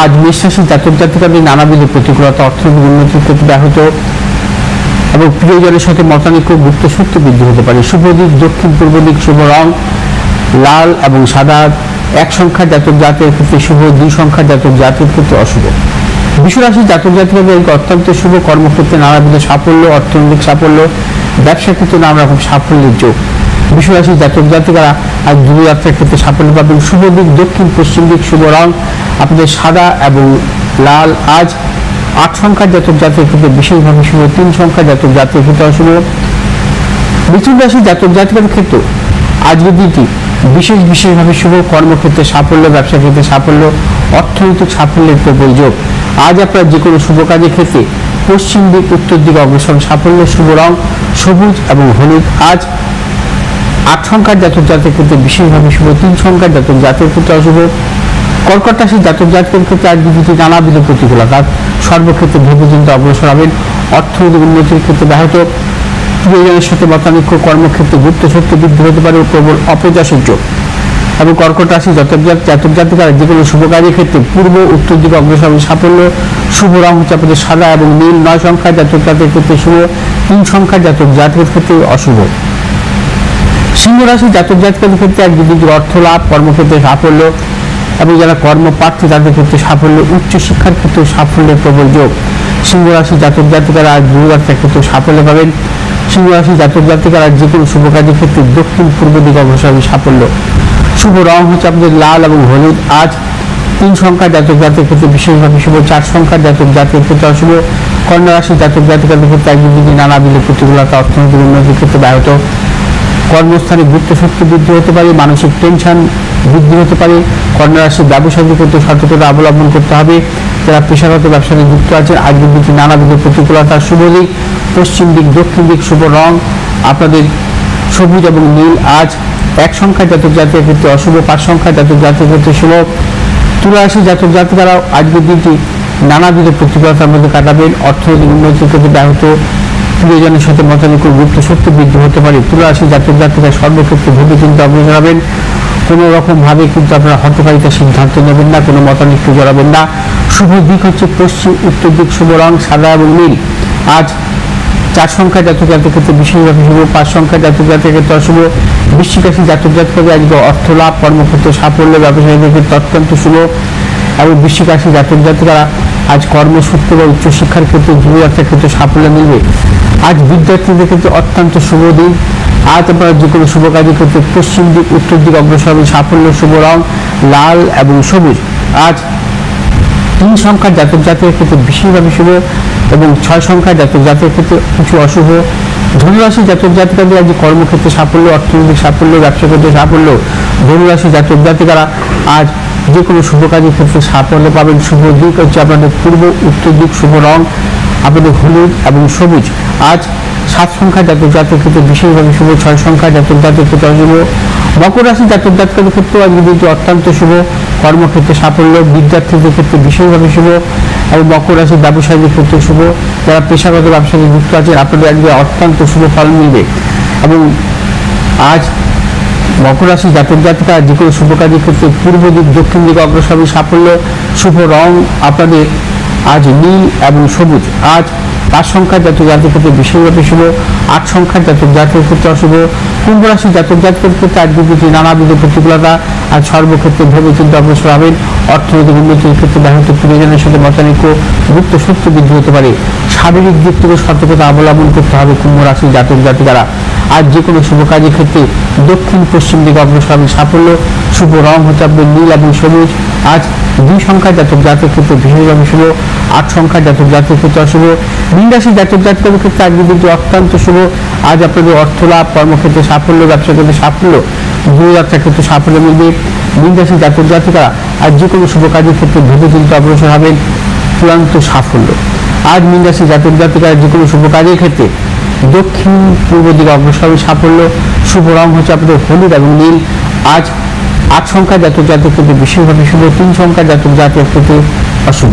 আজ মেষ রাশির জাতক জাতিকাদের নানাবিধ প্রতিকূলতা, অর্থনৈতিক উন্নতির ক্ষেত্রে ব্যাহত এবং প্রিয়জনের সাথে মতানৈক্য, গুপ্ত শক্তি বৃদ্ধি হতে পারে। শুভ দিক দক্ষিণ পূর্ব দিক, শুভ রং লাল এবং সাদা। এক সংখ্যার জাতক জাতকের ক্ষেত্রে শুভ, দুই সংখ্যার জাতক জাতকের ক্ষেত্রে অশুভ। বৃষ রাশির জাতক জাতিকাদের অত্যন্ত শুভ, কর্মক্ষেত্রে নানাবিধ সাফল্য, অর্থনৈতিক সাফল্য, ব্যবসা ক্ষেত্রে নানা রকম সাফল্যের যোগ। বৃষ রাশির জাতক জাতিকারা আজ দূরযাত্রার ক্ষেত্রে সাফল্য পাবেন। শুভ দিক দক্ষিণ পশ্চিম দিক, শুভ রং আপনাদের সাদা এবং লাল। আজ 8 সংখ্যার জাতক জাতকের ক্ষেত্রে বিশেষভাবে শুভ, 3 সংখ্যার জাতক জাতকের ক্ষেত্রে অশুভ। মিথুন রাশির জাতক জাতিকার ক্ষেত্রে আজকের দিনটি বিশেষভাবে শুভ, কর্মক্ষেত্রে সাফল্য, ব্যবসা ক্ষেত্রে সাফল্য, অর্থনৈতিক সাফল্যের প্রবল যোগ। আজ আপনার যে কোনো শুভ কাজের ক্ষেত্রে পশ্চিম দিক উত্তর দিক অগ্রসর সাফল্য, শুভ রং সবুজ এবং হলুদ। আজ 8 সংখ্যার জাতক জাতকের ক্ষেত্রে বিশেষভাবে শুভ, 3 সংখ্যার জাতক জাতকের ক্ষেত্রে অশুভ। কর্কট রাশির জাতক জাতকের ক্ষেত্রে আজ দিনটি নানাবিধ প্রতিকূলতা, সর্বক্ষেত্রে ভেবে চিন্তে অগ্রসর হবেন। অর্থনৈতিক উন্নতির ক্ষেত্রে ব্যাহত, প্রিয়জনের সাথে মতানৈক্য, কর্মক্ষেত্রে গুপ্ত শক্তি বৃদ্ধি হতে পারে, প্রবল অপযশের যোগ। এবং কর্কট রাশি জাতক জাতিকারা যে কোনো শুভ কাজের ক্ষেত্রে পূর্ব উত্তর দিকে অগ্রসর সাফল্য, শুভ রং হচ্ছে আপনাদের সাদা এবং নীল। 9 সংখ্যার জাতক জাতকের ক্ষেত্রে শুভ, 3 সংখ্যার জাতক জাতকের ক্ষেত্রে অশুভ। সিংহ রাশি জাতক জাতিকাদের ক্ষেত্রে এক দিকে অর্থ লাভ, কর্মক্ষেত্রে সাফল্য এবং যারা কর্মপ্রার্থী তাদের ক্ষেত্রে সাফল্য, উচ্চ শিক্ষার ক্ষেত্রে সাফল্যের প্রবল যোগ। সিংহ রাশি জাতক জাতিকারা আজ দূরযাত্রার ক্ষেত্রে সাফল্য পাবেন। সিংহ রাশি জাতক জাতিকারা যে কোনো শুভ কাজের ক্ষেত্রে দক্ষিণ পূর্ব দিকে অগ্রসর সাফল্য, শুভ রং হচ্ছে আপনাদের লাল এবং হলুদ। আজ 3 সংখ্যার জাতক জাতকের ক্ষেত্রে বিশেষভাবে শুভ, 4 সংখ্যার জাতক জাতকের ক্ষেত্রে অশুভ। কন্যা রাশি জাতক জাতিকাদের ক্ষেত্রে একদিকে নানাবিধ প্রতিকূলতা, অর্থনৈতিক উন্নতির ক্ষেত্রে ব্যাহত, কর্মস্থানে গুপ্ত শক্তি বৃদ্ধি হতে পারে, মানসিক টেনশন বৃদ্ধি হতে পারে। কন্যা রাশির ব্যবসায়ীদের ক্ষেত্রে সতর্কতা অবলম্বন করতে হবে। যারা পেশাগত ব্যবসাতে যুক্ত আছেন আজকের দিকে নানাবিধ প্রতিকূলতা। শুভ দিক পশ্চিম দিক, দক্ষিণ দিক, শুভ রং আপনাদের সবুজ এবং নীল। আজ 1 সংখ্যার জাতক জাতকের ক্ষেত্রে অশুভ, 5 সংখ্যার জাতক জাতকের ক্ষেত্রে শুভ। তুলা রাশির জাতক জাতিকারাও আজকের দিনটি নানাবিধ প্রতিকূলতার মধ্যে কাটাবেন। অর্থনৈতিক উন্নতির ক্ষেত্রে ব্যাহত, প্রিয়জনের সাথে মতানৈক্য, গুপ্ত শক্তি বৃদ্ধি হতে পারে। তুলা রাশির জাতক জাতিকারা সর্বক্ষেত্রে ভেবে চিন্তে অগ্রসর হবেন। কোনো রকম ভাবে কিন্তু আপনারা হঠকারিতার সিদ্ধান্ত নেবেন না, কোনো মতানৈক্য জড়াবেন না। শুভ দিক হচ্ছে পশ্চিম উত্তর দিক, শুভ রং সাদা এবং নীল। আজ 4 সংখ্যার জাতক জাতকের ক্ষেত্রে বিশেষভাবে শুভ, 5 সংখ্যার জাতক জাতকের ক্ষেত্রে অশুভ। বৃশ্চিক রাশির জাতক জাতকদের আজকে অর্থ লাভ, কর্মক্ষেত্রে সাফল্য, ব্যবসায়ীদের ক্ষেত্রে অত্যন্ত শুভ। এবং বৃশ্চিক রাশির জাতক জাতিকারা আজ কর্মসূত্র বা উচ্চশিক্ষার ক্ষেত্রে, দূরযাত্রার ক্ষেত্রে সাফল্য মিলবে। আজ বিদ্যার্থীদের ক্ষেত্রে অত্যন্ত শুভ দিন। আজ আপনারা যে কোনো শুভ কাজের ক্ষেত্রে পশ্চিম দিক উত্তর দিক অগ্রসর হবে সাফল্য, শুভ রং লাল এবং সবুজ। আজ 3 সংখ্যার জাতক জাতকের ক্ষেত্রে বিশেষভাবে শুভ এবং 6 সংখ্যার জাতক জাতকের ক্ষেত্রে কিছু অশুভ। ধনুরাশি জাতক জাতিকাদের আজ কর্মক্ষেত্রে সাফল্য, অর্থনৈতিক সাফল্য, ব্যবসা ক্ষেত্রে সাফল্য। ধনুরাশি জাতক জাতিকারা আজ যে কোনো শুভ কাজের ক্ষেত্রে সাফল্য পাবেন। শুভ দিক হচ্ছে আপনাদের পূর্ব উত্তর দিক, শুভ রং আপনাদের হলুদ এবং সবুজ। আজ 7 সংখ্যার জাতক জাতকের ক্ষেত্রে বিশেষভাবে শুভ, 6 সংখ্যার জাতক জাতকের ক্ষেত্রে অশুভ। মকর রাশি জাতক জাতকের ক্ষেত্রেও আজকে দিনটি অত্যন্ত শুভ, কর্মক্ষেত্রে সাফল্য, বিদ্যার্থীদের ক্ষেত্রে বিশেষভাবে শুভ এবং মকর রাশির ব্যবসায়ীদের ক্ষেত্রে শুভ। যারা পেশাগত ব্যবসাতে যুক্ত আছেন আপনাদের আজকে অত্যন্ত শুভ ফল মিলবে। এবং আজ মকর রাশি জাতক জাতিকা যে কোনো শুভ কাজের ক্ষেত্রে পূর্ব দিক দক্ষিণ দিকে অগ্রসর সাফল্য, শুভ রং আপনাদের আজ নীল এবং সবুজ। আজ 5 সংখ্যার জাতক জাতকের ক্ষেত্রে বিশেষভাবে শুভ, 8 সংখ্যার জাতক জাতকের ক্ষেত্রে অশুভ। কুম্ভ রাশি জাতক জাতকের ক্ষেত্রে আজ দিনটি নানাবিধ প্রতিকূলতা, আজ সর্বক্ষেত্রে ভেবে চিন্তে অগ্রসর হবেন। অর্থনৈতিক উন্নতির ক্ষেত্রে ব্যাহত, প্রিয়জনের সাথে মতানৈক্য, গুপ্ত শক্তি বৃদ্ধি হতে পারে। শারীরিক দিক থেকে সতর্কতা অবলম্বন করতে হবে কুম্ভ রাশি জাতক জাতিকারা। আজ যে কোনো শুভ কাজের ক্ষেত্রে দক্ষিণ পশ্চিম দিকে অগ্রসর হবে সাফল্য, শুভ রং হচ্ছে আপনাদের নীল এবং সবুজ। আজ 2 সংখ্যার জাতক জাতকের ক্ষেত্রে বিশেষভাবে শুভ, 8 সংখ্যার জাতক জাতকের ক্ষেত্রে অশুভ। মীন রাশির জাতক জাতকের ক্ষেত্রে আজকের দিনটি অত্যন্ত শুভ। আজ আপনাদের অর্থ লাভ, কর্মক্ষেত্রে সাফল্য, ব্যবসা ক্ষেত্রে সাফল্য, দূরযাত্রার ক্ষেত্রে সাফল্য মিলবে। মীন রাশির জাতক জাতিকারা আজ যে কোনো শুভ কাজের ক্ষেত্রে ভেবে চিন্তে অগ্রসর হবেন, চূড়ান্ত সাফল্য। আজ মীন রাশির জাতক জাতিকারা যে কোনো শুভ কাজের ক্ষেত্রে দক্ষিণ পূর্ব দিকে অগ্রসর সাফল্য, শুভ রং হচ্ছে আপনাদের হলুদ এবং নীল। আজ 8 সংখ্যার জাতক জাতকের ক্ষেত্রে বিশেষভাবে শুভ, 3 সংখ্যার জাতক জাতকের ক্ষেত্রে অশুভ।